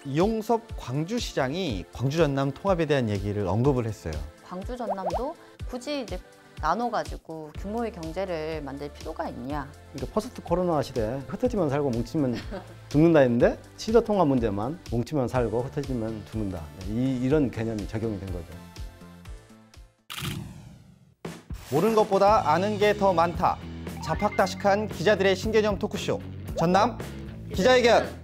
이용섭 광주시장이 광주 전남 통합에 대한 얘기를 언급을 했어요. 광주 전남도 굳이 이제 나눠가지고 규모의 경제를 만들 필요가 있냐? 그러니까 포스트 코로나 시대에 흩어지면 살고 뭉치면 죽는다 했는데 시도 통합 문제만 뭉치면 살고 흩어지면 죽는다. 이런 개념이 적용이 된 거죠. 모르는 것보다 아는 게 더 많다. 자팍다식한 기자들의 신개념 토크쇼 전남 기자회견.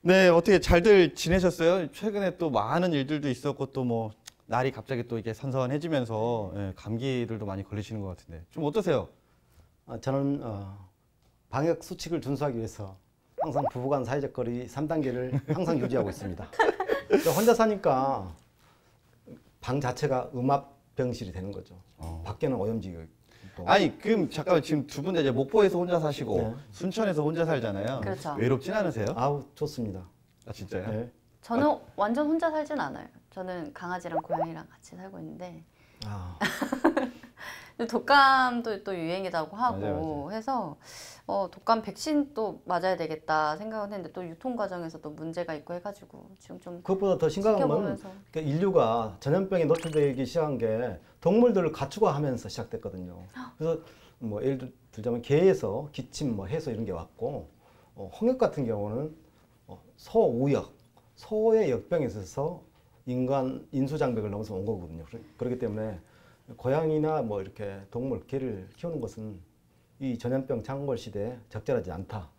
네, 어떻게 잘들 지내셨어요? 최근에 또 많은 일들도 있었고 또 뭐 날이 갑자기 또 이게 선선해지면서 감기들도 많이 걸리시는 것 같은데 좀 어떠세요? 저는 방역 수칙을 준수하기 위해서 항상 부부간 사회적 거리 3단계를 항상 유지하고 있습니다. 혼자 사니까 방 자체가 음압병실이 되는 거죠. 밖에는 오염지고 있고. 아니 그럼 잠깐만, 지금 두 분 다 이제 목포에서 혼자 사시고 네. 순천에서 혼자 살잖아요. 그렇죠. 외롭진 않으세요? 아우 좋습니다. 아 진짜요? 네. 저는 완전 혼자 살진 않아요. 저는 강아지랑 고양이랑 같이 살고 있는데 독감도 또 유행이라고 하고 맞아요. 해서 독감 백신 또 맞아야 되겠다 생각은 했는데 또 유통 과정에서 또 문제가 있고 해가지고 지금 좀 그것보다 더 심각한 건 지켜보면서. 그러니까 인류가 전염병에 노출되기 시작한 게 동물들을 가축화하면서 시작됐거든요. 그래서 뭐 예를 들자면 개에서 기침, 뭐 해소 이런 게 왔고 홍역 같은 경우는 소우역, 소의 역병에 있어서 인간 인수장벽을 넘어서 온 거거든요. 그렇기 때문에 고양이나 뭐 이렇게 동물, 개를 키우는 것은 이 전염병 창궐 시대에 적절하지 않다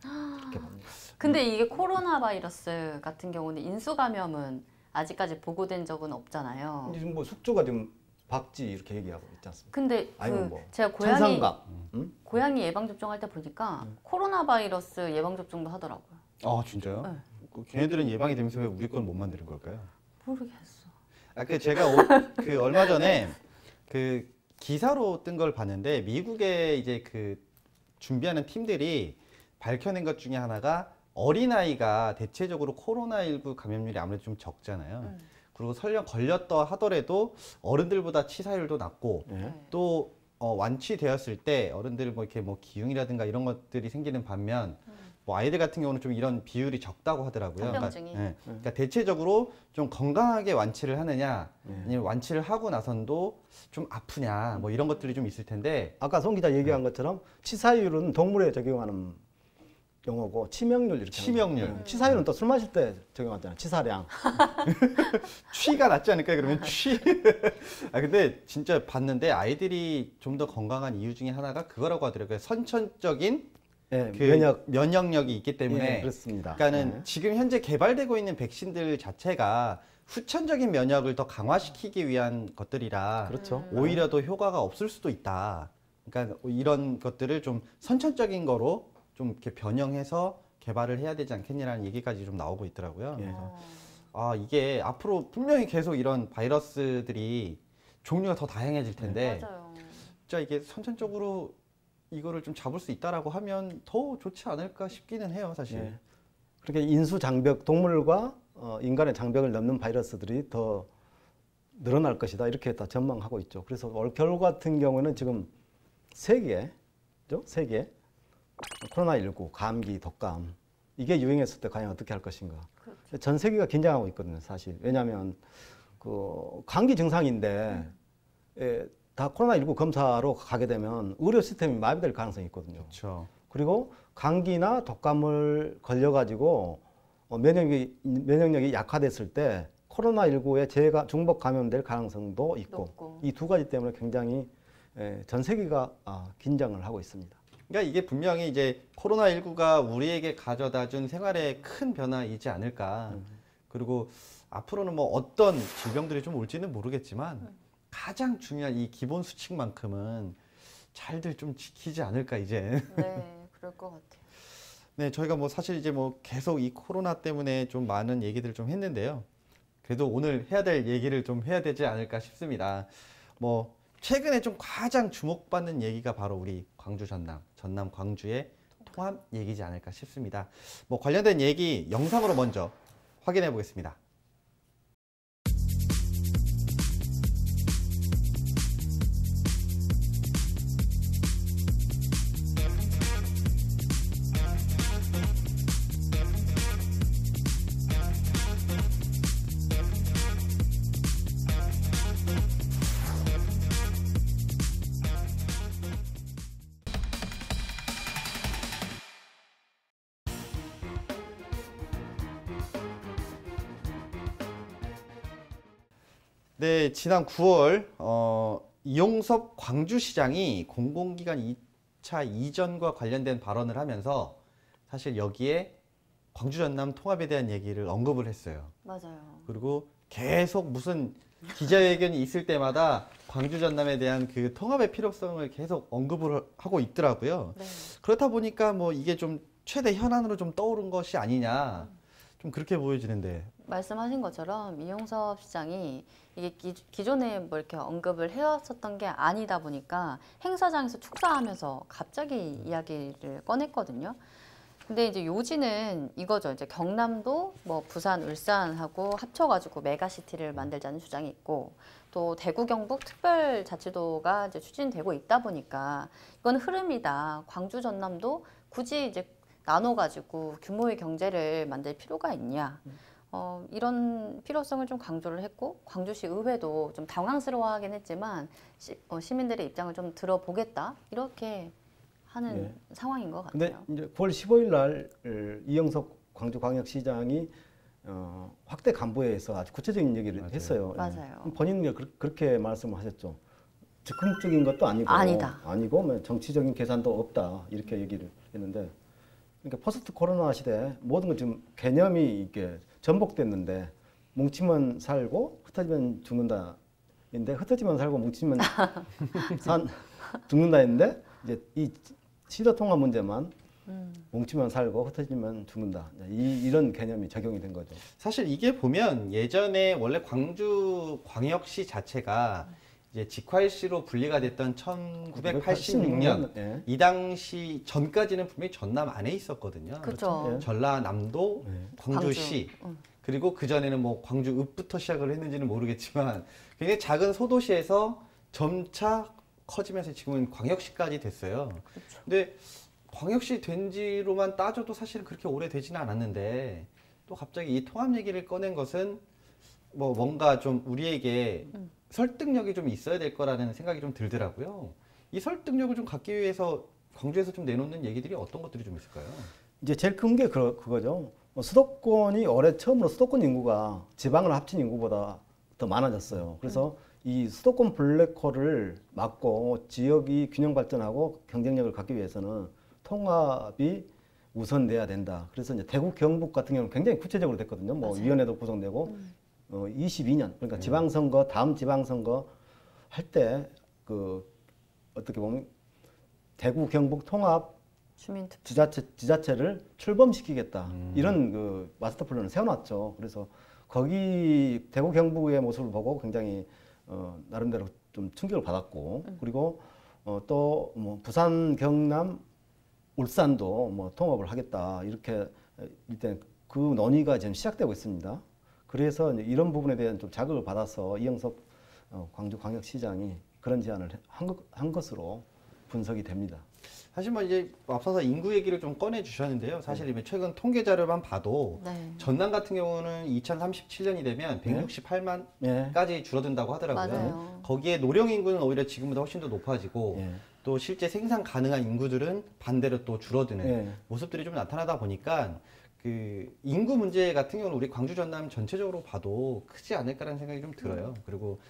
이렇게 봅니다. 근데 이게 코로나 바이러스 같은 경우는 인수 감염은 아직까지 보고된 적은 없잖아요. 지금 뭐 숙주가 지금 박쥐 이렇게 얘기하고 있지 않습니까? 근데 아니면 뭐 제가 천상갑, 고양이 예방 접종할 때 보니까 코로나 바이러스 예방 접종도 하더라고요. 아 진짜요? 네. 그 걔네들은 예방이 되면서 왜 우리 건 못 만드는 걸까요? 모르겠어. 그 제가 그 얼마 전에 그 기사로 뜬 걸 봤는데 미국의 이제 그 준비하는 팀들이 밝혀낸 것 중에 하나가 어린아이가 대체적으로 코로나19 감염률이 아무래도 좀 적잖아요. 그리고 설령 걸렸다 하더라도 어른들보다 치사율도 낮고 네. 또 완치되었을 때 어른들 뭐 이렇게 뭐 기흉이라든가 이런 것들이 생기는 반면 뭐 아이들 같은 경우는 좀 이런 비율이 적다고 하더라고요. 합병증이. 그러니까 대체적으로 좀 건강하게 완치를 하느냐, 아니면 완치를 하고 나선도 좀 아프냐, 뭐 이런 것들이 좀 있을 텐데. 아까 송 기자 얘기한 것처럼 치사율은 동물에 적용하는 용어고 치명률 이렇게 치명률. 하는 거예요. 치사율은 또 술 마실 때 적용하잖아요. 치사량. 취가 낫지 않을까요? 그러면 취. 근데 진짜 봤는데 아이들이 좀 더 건강한 이유 중에 하나가 그거라고 하더라고요. 선천적인 네, 그 면역력이 있기 때문에. 네, 그렇습니다. 그러니까는 네. 지금 현재 개발되고 있는 백신들 자체가 후천적인 면역을 더 강화시키기 위한 것들이라 그렇죠. 오히려 더 효과가 없을 수도 있다. 그러니까 이런 것들을 좀 선천적인 거로 좀 이렇게 변형해서 개발을 해야 되지 않겠냐라는 얘기까지 좀 나오고 있더라고요. 예. 그래서 이게 앞으로 분명히 계속 이런 바이러스들이 종류가 더 다양해질 텐데 맞아요. 진짜 이게 선천적으로 이거를 좀 잡을 수 있다라고 하면 더 좋지 않을까 싶기는 해요, 사실. 예. 그렇게 인수 장벽, 동물과 인간의 장벽을 넘는 바이러스들이 더 늘어날 것이다 이렇게 다 전망하고 있죠. 그래서 올 겨울 같은 경우에는 지금 세계죠, 세계 코로나19, 감기, 독감 이게 유행했을 때 과연 어떻게 할 것인가. 그렇죠. 전 세계가 긴장하고 있거든요, 사실. 왜냐하면 그 감기 증상인데 다 코로나19 검사로 가게 되면 의료 시스템이 마비될 가능성이 있거든요. 그렇죠. 그리고 감기나 독감을 걸려가지고 면역력이 약화됐을 때 코로나19에 중복 감염될 가능성도 있고 높고. 이 두 가지 때문에 굉장히 전 세계가 긴장을 하고 있습니다. 그러니까 이게 분명히 이제 코로나19가 우리에게 가져다 준 생활에 큰 변화이지 않을까. 그리고 앞으로는 뭐 어떤 질병들이 좀 올지는 모르겠지만 가장 중요한 이 기본 수칙만큼은 잘들 좀 지키지 않을까 이제. 네, 그럴 것 같아요. 네, 저희가 뭐 사실 이제 뭐 계속 이 코로나 때문에 좀 많은 얘기들을 좀 했는데요. 그래도 오늘 해야 될 얘기를 좀 해야 되지 않을까 싶습니다. 뭐 최근에 좀 가장 주목받는 얘기가 바로 우리 광주 전남 광주의 통합 얘기지 않을까 싶습니다. 뭐 관련된 얘기 영상으로 먼저 확인해 보겠습니다. 네, 지난 9월 이용섭 광주시장이 공공기관 2차 이전과 관련된 발언을 하면서 사실 여기에 광주 전남 통합에 대한 얘기를 언급을 했어요. 맞아요. 그리고 계속 무슨 기자회견이 있을 때마다 광주 전남에 대한 그 통합의 필요성을 계속 언급을 하고 있더라고요. 네. 그렇다 보니까 뭐 이게 좀 최대 현안으로 좀 떠오른 것이 아니냐, 좀 그렇게 보여지는데. 말씀하신 것처럼 이용섭 시장이 이게 기존에 뭐 이렇게 언급을 해왔었던 게 아니다 보니까 행사장에서 축사하면서 갑자기 이야기를 꺼냈거든요. 근데 이제 요지는 이거죠. 이제 경남도 뭐 부산, 울산하고 합쳐가지고 메가시티를 만들자는 주장이 있고, 또 대구, 경북 특별자치도가 이제 추진되고 있다 보니까 이건 흐름이다. 광주, 전남도 굳이 이제 나눠가지고 규모의 경제를 만들 필요가 있냐. 이런 필요성을 좀 강조를 했고, 광주시 의회도 좀 당황스러워하긴 했지만 시민들의 입장을 좀 들어보겠다. 이렇게 하는 네. 상황인 것 근데 같아요. 이제 9월 15일 날 이영석 광주광역시장이 확대 간부회에서 아주 구체적인 얘기를 맞아요. 했어요. 맞아요. 본인은 그렇게 말씀을 하셨죠. 즉흥적인 것도 아니고 아니다. 아니고 뭐 정치적인 계산도 없다 이렇게 얘기를 했는데, 그러니까 포스트 코로나 시대 모든 건 지금 개념이 이게 전복됐는데, 뭉치면 살고 흩어지면 죽는다인데, 흩어지면 살고 뭉치면 죽는다인데, 이제 이 시도 통합 문제만 뭉치면 살고 흩어지면 죽는다, 이런 개념이 적용이 된 거죠. 사실 이게 보면 예전에 원래 광주 광역시 자체가 이제 직화일시로 분리가 됐던 1986년 예. 이 당시 전까지는 분명히 전남 안에 있었거든요. 그렇죠. 예. 전라남도, 네. 광주시, 광주. 그리고 그 전에는 뭐 광주읍부터 시작을 했는지는 모르겠지만 굉장히 작은 소도시에서 점차 커지면서 지금은 광역시까지 됐어요. 그렇죠. 근데 광역시 된 지로만 따져도 사실은 그렇게 오래되지는 않았는데, 또 갑자기 이 통합 얘기를 꺼낸 것은 뭐 뭔가 좀 우리에게 설득력이 좀 있어야 될 거라는 생각이 좀 들더라고요. 이 설득력을 좀 갖기 위해서 광주에서 좀 내놓는 얘기들이 어떤 것들이 좀 있을까요? 이제 제일 큰 게 그거죠. 수도권이 올해 처음으로 수도권 인구가 지방을 합친 인구보다 더 많아졌어요. 그래서 이 수도권 블랙홀을 막고 지역이 균형 발전하고 경쟁력을 갖기 위해서는 통합이 우선돼야 된다. 그래서 이제 대구, 경북 같은 경우는 굉장히 구체적으로 됐거든요. 뭐 맞아요. 위원회도 구성되고 22년, 그러니까 지방선거, 다음 지방선거 할 때 그 어떻게 보면 대구, 경북 통합 주민투표. 지자체를 출범시키겠다, 이런 그 마스터 플랜을 세워놨죠. 그래서 거기 대구 경북의 모습을 보고 굉장히 나름대로 좀 충격을 받았고, 그리고 또 뭐 부산, 경남, 울산도 뭐 통합을 하겠다, 이렇게 일단 그 논의가 지금 시작되고 있습니다. 그래서 이제 이런 부분에 대한 좀 자극을 받아서 이영섭 광주광역시장이 그런 제안을 한 것으로 분석이 됩니다. 사실 뭐 이제 앞서서 인구 얘기를 좀 꺼내 주셨는데요. 사실 이제 최근 통계 자료만 봐도 네. 전남 같은 경우는 2037년이 되면 168만까지 예. 줄어든다고 하더라고요. 맞아요. 거기에 노령 인구는 오히려 지금보다 훨씬 더 높아지고 예. 또 실제 생산 가능한 인구들은 반대로 또 줄어드는 예. 모습들이 좀 나타나다 보니까 그 인구 문제 같은 경우는 우리 광주 전남 전체적으로 봐도 크지 않을까라는 생각이 좀 들어요. 그리고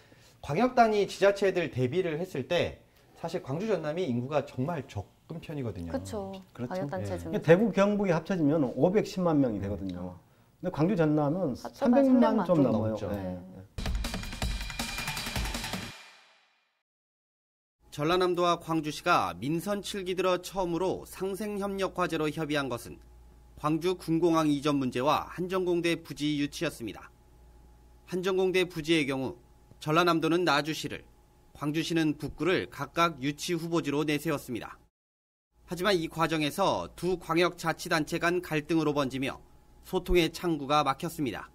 광역 단위 지자체들 대비를 했을 때 사실 광주 전남이 인구가 정말 적은 편이거든요. 그렇죠. 그렇죠. 광역단체 예. 중에. 대구, 경북이 합쳐지면 510만 명이 되거든요. 근데 광주 전남은 합쳐봐야 300만 좀 좀 넘어요. 넘죠. 예. 전라남도와 광주시가 민선 7기 들어 처음으로 상생협력 과제로 협의한 것은 광주 군공항 이전 문제와 한정공대 부지 유치였습니다. 한정공대 부지의 경우 전라남도는 나주시를, 광주시는 북구를 각각 유치 후보지로 내세웠습니다. 하지만 이 과정에서 두 광역자치단체 간 갈등으로 번지며 소통의 창구가 막혔습니다.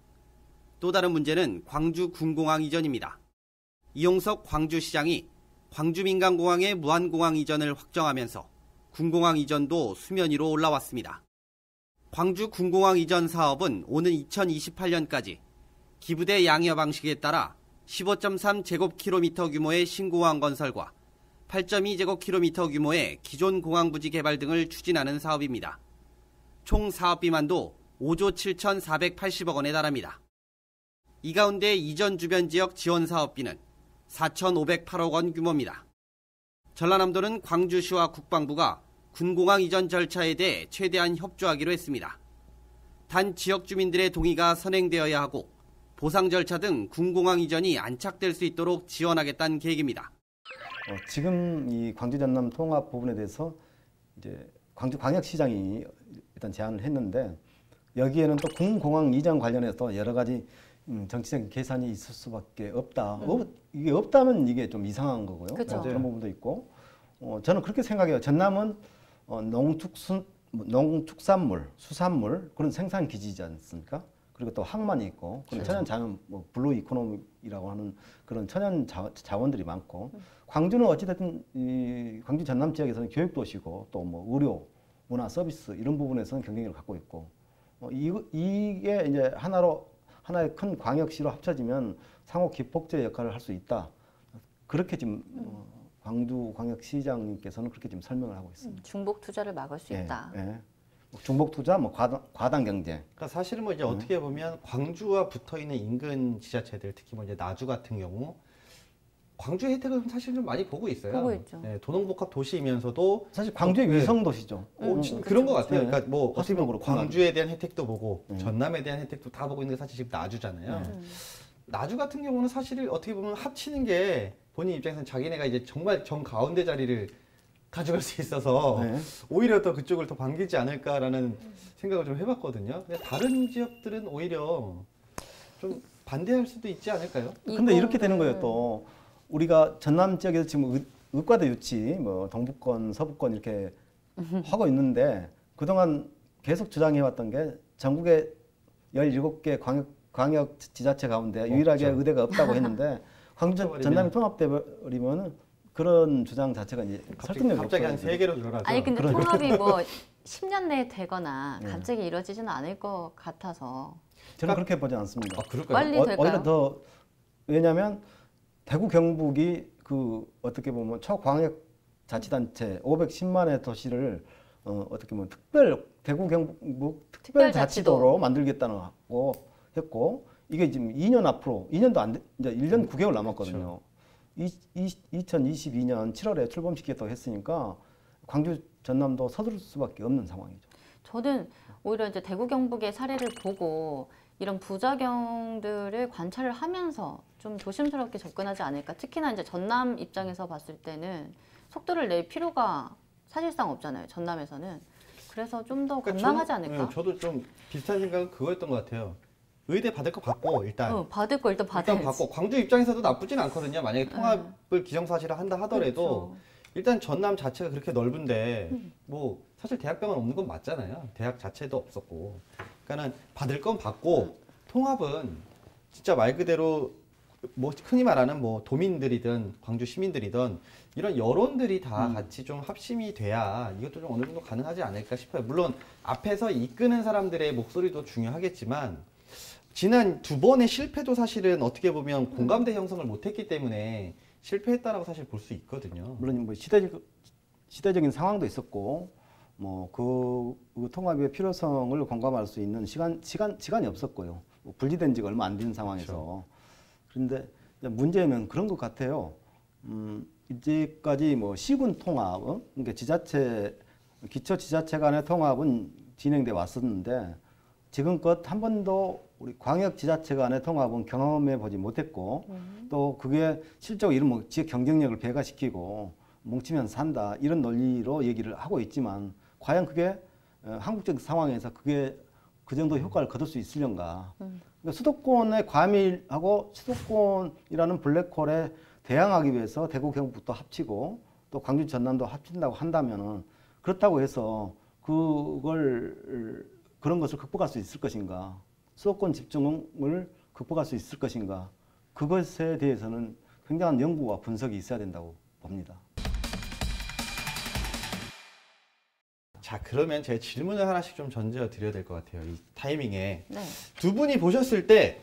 또 다른 문제는 광주 군공항 이전입니다. 이용석 광주시장이 광주민간공항의 무한공항 이전을 확정하면서 군공항 이전도 수면 위로 올라왔습니다. 광주 군공항 이전 사업은 오는 2028년까지 기부대 양여 방식에 따라 15.3제곱킬로미터 규모의 신공항 건설과 8.2제곱킬로미터 규모의 기존 공항부지 개발 등을 추진하는 사업입니다. 총 사업비만도 5조 7,480억 원에 달합니다. 이 가운데 이전 주변 지역 지원 사업비는 4,508억 원 규모입니다. 전라남도는 광주시와 국방부가 군공항 이전 절차에 대해 최대한 협조하기로 했습니다. 단 지역 주민들의 동의가 선행되어야 하고 보상 절차 등 군공항 이전이 안착될 수 있도록 지원하겠다는 계획입니다. 지금 이 광주 전남 통합 부분에 대해서 이제 광주광역시장이 일단 제안을 했는데 여기에는 또 군공항 이전 관련해서 여러 가지 정치적인 계산이 있을 수밖에 없다. 이게 없다면 이게 좀 이상한 거고요. 그쵸. 그런 부분도 있고 저는 그렇게 생각해요. 전남은 농축산물, 수산물 그런 생산 기지지 않습니까? 그리고 또 항만이 있고 그런 천연 자연, 뭐 블루 이코노미라고 하는 그런 천연 자원들이 많고 광주는 어찌됐든 이 광주 전남 지역에서는 교육 도시고 또 뭐 의료, 문화 서비스 이런 부분에서는 경쟁력을 갖고 있고 이게 이제 하나의 큰 광역시로 합쳐지면 상호 기폭제 역할을 할 수 있다. 그렇게 지금 광주광역시장님께서는 그렇게 지금 설명을 하고 있습니다. 중복 투자를 막을 수 있다. 예. 중복 투자, 뭐 과당 경제. 그러니까 사실은 뭐 이제 어떻게 보면 광주와 붙어 있는 인근 지자체들, 특히 뭐 이제 나주 같은 경우 광주의 혜택을 사실 좀 많이 보고 있어요. 보고 있죠. 네, 도농복합 도시이면서도 사실 광주의 위성 도시죠. 그런 것 같아요. 네. 그러니까 뭐 어떻게 보면 그렇고 광주에 대한 혜택도 보고 전남에 대한 혜택도 다 보고 있는 게 사실 지금 나주잖아요. 나주 같은 경우는 사실 어떻게 보면 합치는 게 본인 입장에서는 자기네가 이제 정말 정 가운데 자리를 가져갈 수 있어서 네. 오히려 더 그쪽을 더 반기지 않을까라는 생각을 좀 해봤거든요. 근데 다른 지역들은 오히려 좀 반대할 수도 있지 않을까요? 근데 이렇게 되는 거예요. 또 우리가 전남 지역에서 지금 의과대 유치, 뭐 동부권, 서부권 이렇게 하고 있는데 그동안 계속 주장해왔던 게 전국에 17개 광역 지자체 가운데 유일하게 의대가 없다고 했는데 광주 전남이 통합돼 버리면은 그런 주장 자체가 이제 설득력이 갑자기 한 없어요. 3개로 늘어나죠. 아니 근데 통합이 뭐 10년 내에 되거나 갑자기 이루어지지는 않을 것 같아서 저는 그렇게 보지 않습니다. 아, 그럴까요? 빨리 될까요? 오히려 더 왜냐하면 대구 경북이 그 어떻게 보면 초광역 자치단체 510만의 도시를 어떻게 보면 대구 경북 특별자치도로 만들겠다고 했고 이게 지금 2년 앞으로 2년도 안 돼, 이제 1년 9개월 남았거든요. 2022년 7월에 출범시키겠다고 했으니까 광주 전남도 서두를 수밖에 없는 상황이죠. 저는 오히려 이제 대구 경북의 사례를 보고 이런 부작용들을 관찰을 하면서 좀 조심스럽게 접근하지 않을까. 특히나 이제 전남 입장에서 봤을 때는 속도를 낼 필요가 사실상 없잖아요. 전남에서는. 그래서 좀 더 건강하지 않을까? 저도 좀 비슷한 생각은 그거였던 것 같아요. 의대 받을 거 받고 일단 받을 거 일단 받아야지. 받고 광주 입장에서도 나쁘진 않거든요. 만약에 통합을 기정사실화 한다 하더라도 그렇죠. 일단 전남 자체가 그렇게 넓은데 뭐 사실 대학병원 없는 건 맞잖아요. 대학 자체도 없었고. 그러니까는 받을 건 받고 통합은 진짜 말 그대로 뭐 흔히 말하는 뭐 도민들이든 광주 시민들이든 이런 여론들이 다 같이 좀 합심이 돼야 이것도 좀 어느 정도 가능하지 않을까 싶어요. 물론 앞에서 이끄는 사람들의 목소리도 중요하겠지만 지난 2번의 실패도 사실은 어떻게 보면 공감대 형성을 못했기 때문에 실패했다라고 사실 볼 수 있거든요. 물론 뭐 시대적인 상황도 있었고 뭐 그 통합의 필요성을 공감할 수 있는 시간이 없었고요. 뭐 분리된 지가 얼마 안 된 상황에서. 그런데 문제는 그런 것 같아요. 이제까지 뭐 시군 통합, 그러니까 기초 지자체 간의 통합은 진행돼 왔었는데 지금껏 한 번도 우리 광역 지자체 간의 통합은 경험해 보지 못했고 또 그게 실제로 이런 뭐 지역 경쟁력을 배가시키고 뭉치면서 산다 이런 논리로 얘기를 하고 있지만 과연 그게 한국적 상황에서 그게 그 정도 효과를 거둘 수 있으련가. 그러니까 수도권의 과밀하고 수도권이라는 블랙홀에 대항하기 위해서 대구 경북도 합치고 또 광주 전남도 합친다고 한다면은 그렇다고 해서 그런 것을 극복할 수 있을 것인가. 수도권 집중을 극복할 수 있을 것인가. 그것에 대해서는 굉장한 연구와 분석이 있어야 된다고 봅니다. 자, 그러면 제가 질문을 하나씩 좀 던져 드려야 될 것 같아요. 이 타이밍에. 네. 두 분이 보셨을 때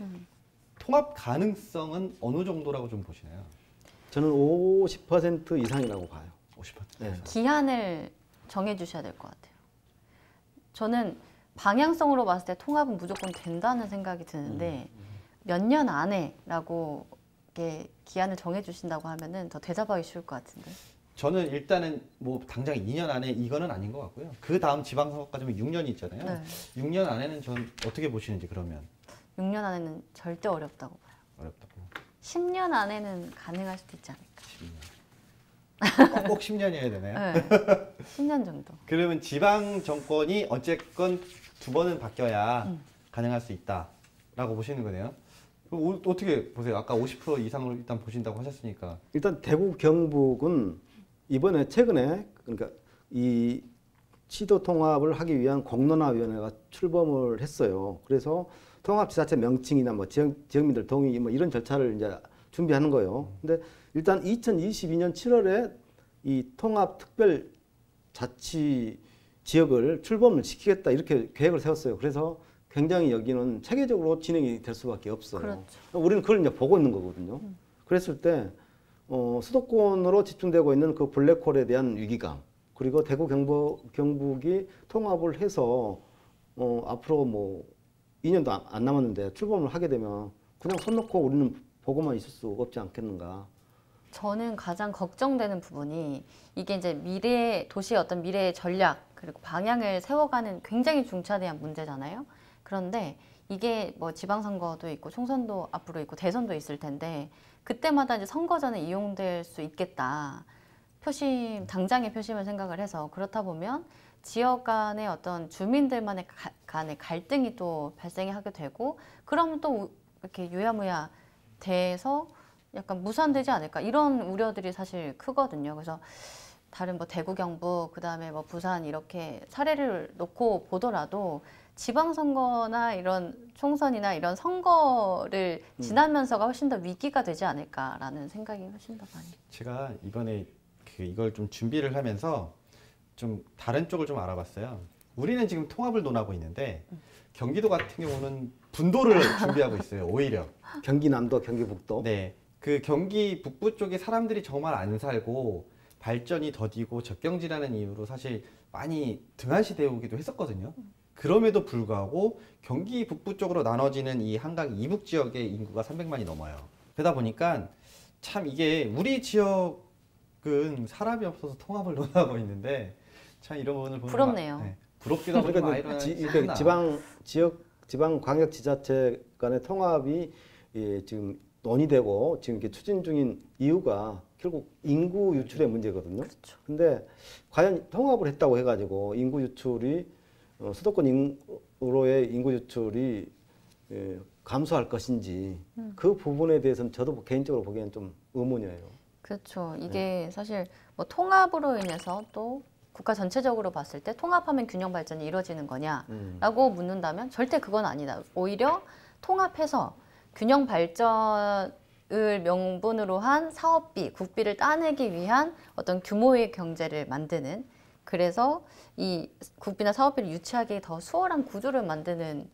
통합 가능성은 어느 정도라고 좀 보시나요? 저는 50% 이상이라고 봐요. 50%. 네. 기한을 정해주셔야 될 것 같아요. 저는 방향성으로 봤을 때 통합은 무조건 된다는 생각이 드는데 몇 년 안에라고 이렇게 기한을 정해주신다고 하면은 더 대답하기 쉬울 것 같은데. 저는 일단은 뭐 당장 2년 안에 이거는 아닌 것 같고요. 그 다음 지방선거까지면 6년이 있잖아요. 네. 6년 안에는 전 어떻게 보시는지 그러면 6년 안에는 절대 어렵다고 봐요. 어렵다고. 10년 안에는 가능할 수도 있지 않을까. 10년. 꼭 10년이어야 되나요? 네. 10년 정도. 그러면 지방 정권이 어쨌건 2번은 바뀌어야 가능할 수 있다라고 보시는 거네요. 그럼 어떻게 보세요? 아까 50% 이상을 일단 보신다고 하셨으니까. 일단 대구 경북은 이번에 최근에 그러니까 이 시도 통합을 하기 위한 공론화위원회가 출범을 했어요. 그래서 통합지자체 명칭이나 뭐 지역민들 동의 뭐 이런 절차를 이제 준비하는 거예요. 근데 일단 2022년 7월에 이 통합특별자치 지역을 출범을 시키겠다 이렇게 계획을 세웠어요. 그래서 굉장히 여기는 체계적으로 진행이 될 수밖에 없어요. 그렇죠. 우리는 그걸 이제 보고 있는 거거든요. 그랬을 때 수도권으로 집중되고 있는 그 블랙홀에 대한 위기감, 그리고 대구 경북이 통합을 해서 앞으로 뭐 2년도 안 남았는데 출범을 하게 되면 그냥 손 놓고 우리는 보고만 있을 수 없지 않겠는가. 저는 가장 걱정되는 부분이 이게 이제 미래 도시의 어떤 미래의 전략 그리고 방향을 세워가는 굉장히 중차대한 문제잖아요. 그런데 이게 뭐 지방선거도 있고 총선도 앞으로 있고 대선도 있을 텐데 그때마다 이제 선거 전에 이용될 수 있겠다. 표심 당장의 표심을 생각을 해서 그렇다 보면 지역 간의 어떤 주민들만의 간의 갈등이 또 발생하게 되고 그러면 또 이렇게 유야무야 돼서 약간 무산되지 않을까 이런 우려들이 사실 크거든요. 그래서 다른 뭐 대구, 경북, 그다음에 뭐 부산 이렇게 사례를 놓고 보더라도 지방선거나 이런 총선이나 이런 선거를 지나면서가 훨씬 더 위기가 되지 않을까라는 생각이 훨씬 더 많이. 제가 이번에 이걸 좀 준비를 하면서 좀 다른 쪽을 좀 알아봤어요. 우리는 지금 통합을 논하고 있는데 경기도 같은 경우는 분도를 준비하고 있어요. 오히려. 경기 남도, 경기 북도. 네. 그 경기 북부 쪽에 사람들이 정말 안 살고 발전이 더디고 적경지라는 이유로 사실 많이 등한시되어 오기도 했었거든요. 그럼에도 불구하고 경기 북부 쪽으로 나눠지는 이 한강 이북 지역의 인구가 300만이 넘어요. 그러다 보니까 참 이게 우리 지역은 사람이 없어서 통합을 논하고 있는데 참 이런 부분을 보면 부럽네요. 네, 부럽기도 하고 좀 그러니까 아이러니하구나. 지방 광역지자체 간의 통합이 지금 논의되고 지금 이렇게 추진 중인 이유가 결국 인구 유출의 문제거든요. 그렇죠. 근데 과연 통합을 했다고 해가지고 인구 유출이 수도권으로의 인구 유출이 감소할 것인지 그 부분에 대해서는 저도 개인적으로 보기에는 좀 의문이에요. 그렇죠. 이게 사실 뭐 통합으로 인해서 또 국가 전체적으로 봤을 때 통합하면 균형 발전이 이루어지는 거냐라고 묻는다면 절대 그건 아니다. 오히려 통합해서 균형 발전을 명분으로 한 사업비, 국비를 따내기 위한 어떤 규모의 경제를 만드는 그래서 이 국비나 사업비를 유치하기 더 수월한 구조를 만드는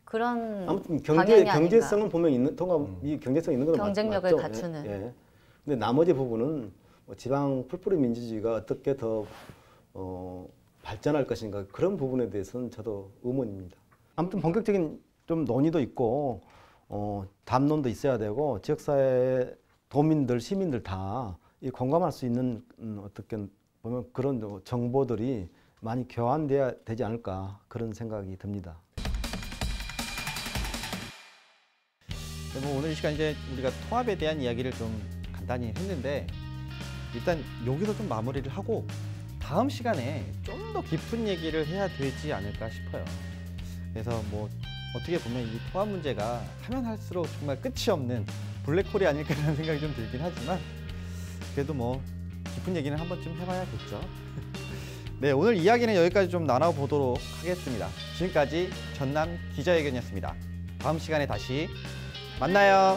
그런 아무튼 방향이 경제성은 아닌가. 분명히 있는 통합이 경제성 있는 건 경쟁력을 맞죠. 갖추는. 예. 근데 나머지 부분은 뭐 지방 풀뿌리 민주주의가 어떻게 더 발전할 것인가 그런 부분에 대해서는 저도 의문입니다. 아무튼 본격적인 좀 논의도 있고 담론도 있어야 되고 지역사회 도민들 시민들 다 이 공감할 수 있는 어떻게 보면 그런 정보들이 많이 교환돼야 되지 않을까 그런 생각이 듭니다. 뭐 오늘 이 시간 이제 우리가 통합에 대한 이야기를 좀 간단히 했는데 일단 여기서 좀 마무리를 하고 다음 시간에 좀 더 깊은 얘기를 해야 되지 않을까 싶어요. 그래서 뭐 어떻게 보면 이 통합 문제가 하면 할수록 정말 끝이 없는 블랙홀이 아닐까라는 생각이 좀 들긴 하지만 그래도 뭐 깊은 얘기는 한 번쯤 해봐야겠죠. 네, 오늘 이야기는 여기까지 좀 나눠보도록 하겠습니다. 지금까지 전남 기자회견이었습니다. 다음 시간에 다시 만나요.